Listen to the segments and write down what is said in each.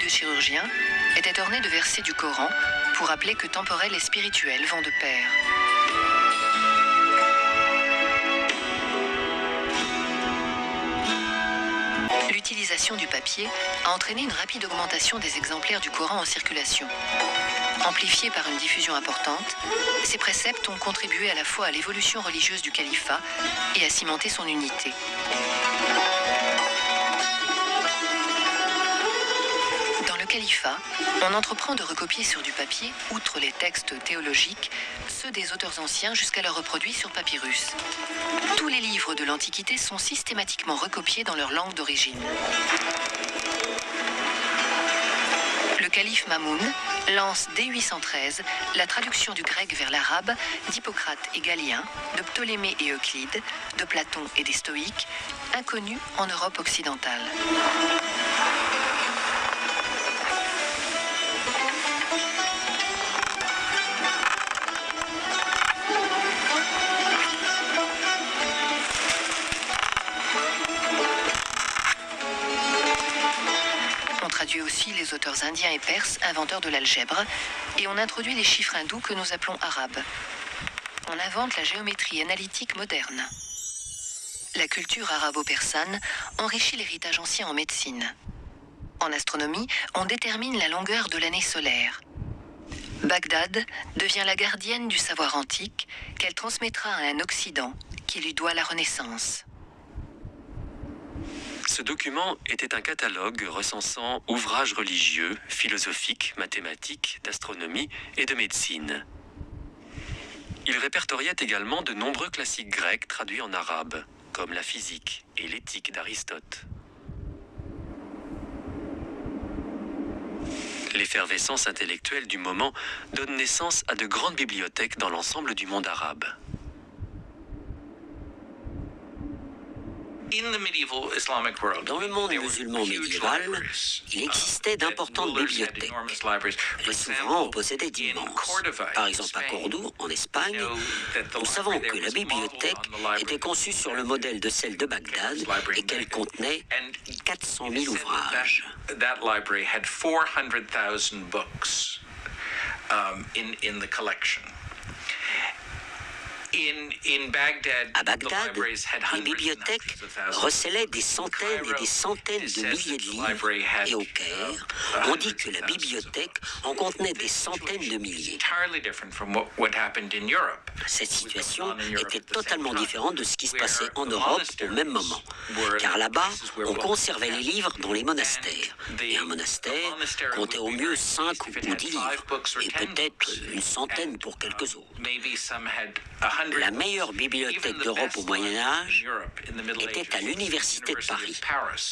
de chirurgien était orné de versets du Coran pour rappeler que temporel et spirituel vont de pair. L'utilisation du papier a entraîné une rapide augmentation des exemplaires du Coran en circulation. Amplifiés par une diffusion importante, ces préceptes ont contribué à la fois à l'évolution religieuse du califat et à cimenter son unité. Dans le califat, on entreprend de recopier sur du papier, outre les textes théologiques, ceux des auteurs anciens jusqu'alors reproduits sur papyrus. Tous les livres de l'Antiquité sont systématiquement recopiés dans leur langue d'origine. Le calife Mamoun lance dès 813 la traduction du grec vers l'arabe d'Hippocrate et Galien, de Ptolémée et Euclide, de Platon et des Stoïques, inconnus en Europe occidentale. Traduit aussi les auteurs indiens et perses, inventeurs de l'algèbre, et on introduit les chiffres hindous que nous appelons arabes. On invente la géométrie analytique moderne. La culture arabo-persane enrichit l'héritage ancien en médecine. En astronomie, on détermine la longueur de l'année solaire. Bagdad devient la gardienne du savoir antique qu'elle transmettra à un Occident qui lui doit la Renaissance. Ce document était un catalogue recensant ouvrages religieux, philosophiques, mathématiques, d'astronomie et de médecine. Il répertoriait également de nombreux classiques grecs traduits en arabe, comme la physique et l'éthique d'Aristote. L'effervescence intellectuelle du moment donne naissance à de grandes bibliothèques dans l'ensemble du monde arabe. Dans le monde musulman médiéval, il existait d'importantes bibliothèques. Les souverains en possédaient d'immenses. Par exemple, à Cordoue, en Espagne, nous savons que la bibliothèque était conçue sur le modèle de celle de Bagdad et qu'elle contenait 400 000 ouvrages. À Bagdad, les bibliothèques recelaient des centaines et des centaines de milliers de livres, et au Caire, on dit que la bibliothèque en contenait des centaines de milliers. Cette situation était totalement différente de ce qui se passait en Europe au même moment, car là-bas, on conservait les livres dans les monastères, et un monastère comptait au mieux 5 ou 10 livres, et peut-être une centaine pour quelques autres. La meilleure bibliothèque d'Europe au Moyen-Âge était à l'Université de Paris,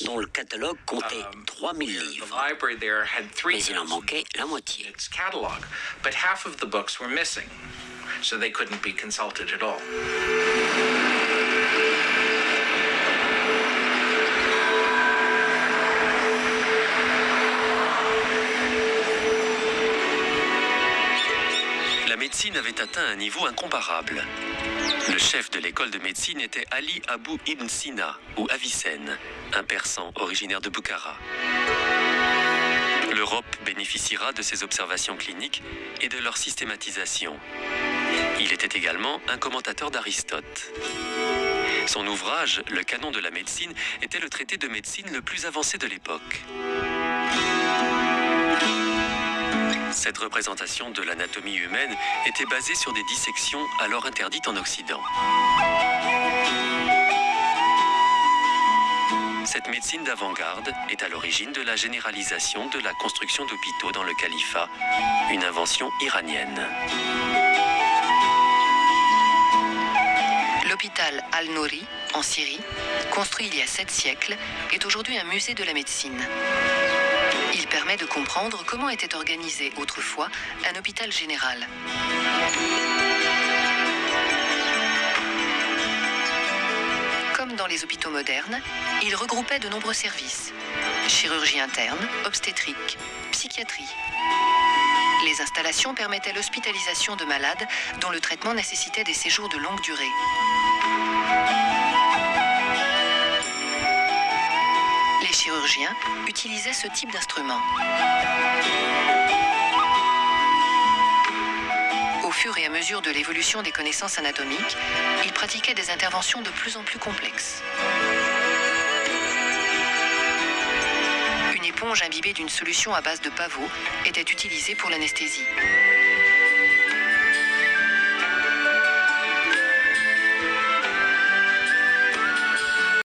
dont le catalogue comptait 3000 livres, mais il en manquait la moitié. La médecine avait atteint un niveau incomparable. Le chef de l'école de médecine était Ali Abou Ibn Sina, ou Avicenne, un persan originaire de Bukhara. L'Europe bénéficiera de ses observations cliniques et de leur systématisation. Il était également un commentateur d'Aristote. Son ouvrage, Le Canon de la médecine, était le traité de médecine le plus avancé de l'époque. Cette représentation de l'anatomie humaine était basée sur des dissections alors interdites en Occident. Cette médecine d'avant-garde est à l'origine de la généralisation de la construction d'hôpitaux dans le califat, une invention iranienne. L'hôpital Al-Nouri, en Syrie, construit il y a 7 siècles, est aujourd'hui un musée de la médecine. Il permet de comprendre comment était organisé autrefois un hôpital général. Comme dans les hôpitaux modernes, il regroupait de nombreux services. Chirurgie interne, obstétrique, psychiatrie. Les installations permettaient l'hospitalisation de malades dont le traitement nécessitait des séjours de longue durée. Les chirurgiens chirurgiens utilisaient ce type d'instrument. Au fur et à mesure de l'évolution des connaissances anatomiques, ils pratiquaient des interventions de plus en plus complexes. Une éponge imbibée d'une solution à base de pavot était utilisée pour l'anesthésie.